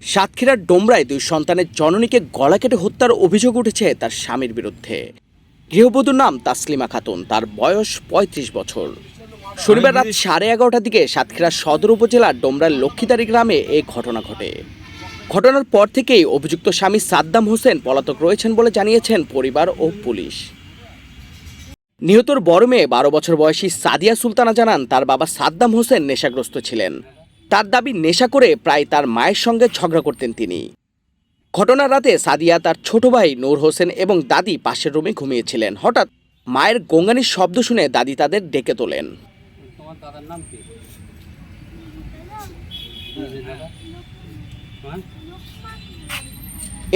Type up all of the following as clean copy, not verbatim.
সাতক্ষীরার ডোমরায় দুই সন্তানের জননীকে গলা কেটে হত্যার অভিযোগ উঠেছে তার স্বামীর বিরুদ্ধে। গৃহবধূর নাম তাসলিমা খাতুন, তার বয়স ৩৫ বছর। শনিবার রাত 11:30টার দিকে সাতক্ষীরা সদর উপজেলার ডোমরার লক্ষ্মীদারি গ্রামে এই ঘটনা ঘটে। ঘটনার পর থেকেই অভিযুক্ত স্বামী সাদ্দাম হোসেন পলাতক রয়েছেন বলে জানিয়েছেন পরিবার ও পুলিশ। নিহতর বড় মেয়ে 12 বছর বয়সী সাদিয়া সুলতানা জানান, তার বাবা সাদ্দাম হোসেন নেশাগ্রস্ত ছিলেন। তার দাবি, নেশা করে প্রায় তার মায়ের সঙ্গে ঝগড়া করতেন তিনি। ঘটনার রাতে সাদিয়া, তার ছোট ভাই নূর হোসেন এবং দাদি পাশের রুমে ঘুমিয়েছিলেন। হঠাৎ মায়ের গোঙানির শব্দ শুনে দাদি তাদের ডেকে তোলেন।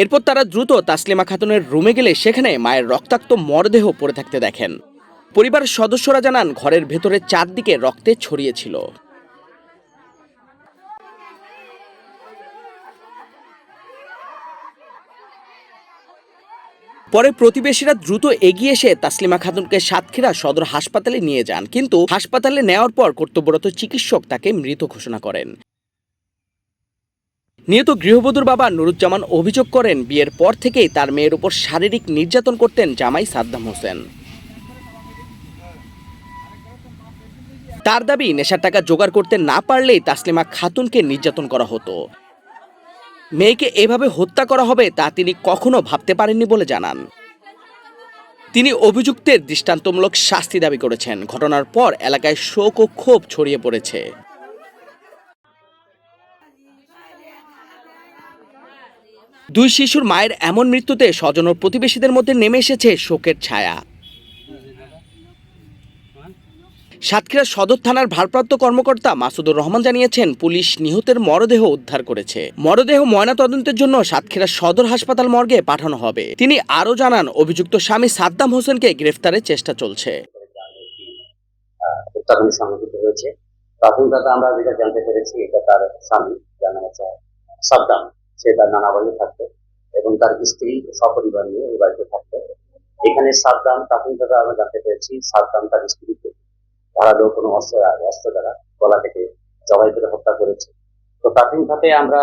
এরপর তারা দ্রুত তাসলিমা খাতুনের রুমে গেলে সেখানে মায়ের রক্তাক্ত মরদেহ পড়ে থাকতে দেখেন। পরিবারের সদস্যরা জানান, ঘরের ভেতরে চারদিকে রক্তে ছড়িয়েছিল। পরে প্রতিবেশীরা দ্রুত এগিয়ে এসে তাসলিমা খাতুনকে সাতক্ষীরা সদর হাসপাতালে নিয়ে যান, কিন্তু হাসপাতালে নেওয়ার পর কর্তব্যরত চিকিৎসক তাকে মৃত ঘোষণা করেন। নিহত গৃহবধূর বাবা নুরুজ্জামান অভিযোগ করেন, বিয়ের পর থেকেই তার মেয়ের উপর শারীরিক নির্যাতন করতেন জামাই সাদ্দাম হোসেন। তার দাবি, নেশার টাকা জোগাড় করতে না পারলেই তাসলিমা খাতুনকে নির্যাতন করা হতো। মেয়েকে এভাবে হত্যা করা হবে তা তিনি কখনো ভাবতে পারেননি বলে জানান। তিনি অভিযুক্তের দৃষ্টান্তমূলক শাস্তি দাবি করেছেন। ঘটনার পর এলাকায় শোক ও ক্ষোভ ছড়িয়ে পড়েছে। দুই শিশুর মায়ের এমন মৃত্যুতে স্বজন ও প্রতিবেশীদের মধ্যে নেমে এসেছে শোকের ছায়া। সাতক্ষীরা সদর থানার ভারপ্রাপ্ত কর্মকর্তা মাসুদুর রহমান জানিয়েছেন, পুলিশ নিহতের মরদেহ উদ্ধার করেছে। মরদেহ ময়নাতদন্তের জন্য সাতক্ষীরা সদর হাসপাতাল মর্গে পাঠানো হবে। তিনি আরও জানান, অভিযুক্ত স্বামী সাদ্দাম হোসেনকে গ্রেফতারের চেষ্টা চলছে। প্রাথমিকভাবে আমরা যেটা জানতে পেরেছি, এটা তার স্বামী, যার নাম হচ্ছে সাদ্দাম। সে তার নানা বাড়িতে থাকতো এবং তার স্ত্রী সপরিবার নিয়ে ওই বাড়িতে থাকতো। এখানে সাদ্দাম, প্রাথমিকভাবে আমরা জানতে পেরেছি, সাদ্দাম তার স্ত্রীকে ধারালো কোনো অস্ত্র দ্বারা গলা কেটে জবাই করে হত্যা করেছে। তো প্রাথমিকভাবে আমরা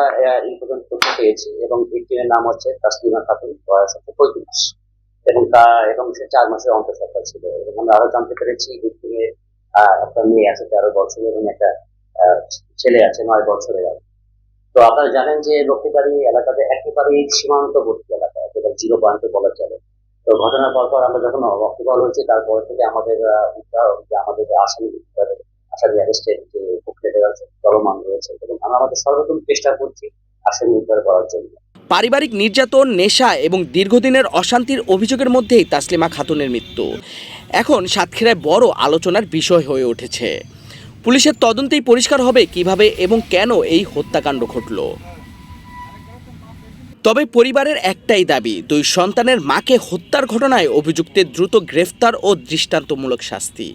এই পর্যন্ত তথ্য পেয়েছি এবং ভিকটিমের নাম হচ্ছে তাসলিমা খাতুন, বয়স হচ্ছে 35 এবং সে 4 মাসের অন্তঃসত্ত্বা ছিল। এবং আমরা আরো জানতে পেরেছি, ভিকটিমের একটা মেয়ে আছে 13 বছর এবং একটা ছেলে আছে 9 বছরের। তো আপনারা জানেন যে লক্ষ্মীবাড়ি এলাকাতে একেবারে সীমান্তবর্তী এলাকা, একেবারে জিরো পয়েন্টে বলা চলে। তো ঘটনার পর আমরা যখন ওয়াকিবহাল হয়েছি, তারপরে থেকে আমাদের আসামি অ্যারেস্টের যে প্রক্রিয়াটা আছে চলমান রয়েছে এবং আমরা আমাদের সর্বোত্তম চেষ্টা করছি আসামি উদ্ধার করার জন্য। পারিবারিক নির্যাতন, নেশা এবং দীর্ঘদিনের অশান্তির অভিযোগের মধ্যেই তাসলিমা খাতুনের মৃত্যু এখন সাতক্ষীরায় বড় আলোচনার বিষয় হয়ে উঠেছে। পুলিশের তদন্তেই পরিষ্কার হবে কিভাবে এবং কেন এই হত্যাকাণ্ড ঘটল। তবে পরিবারের একটাই দাবি, দুই সন্তানের মাকে হত্যার ঘটনায় অভিযুক্তের দ্রুত গ্রেফতার ও দৃষ্টান্তমূলক শাস্তি।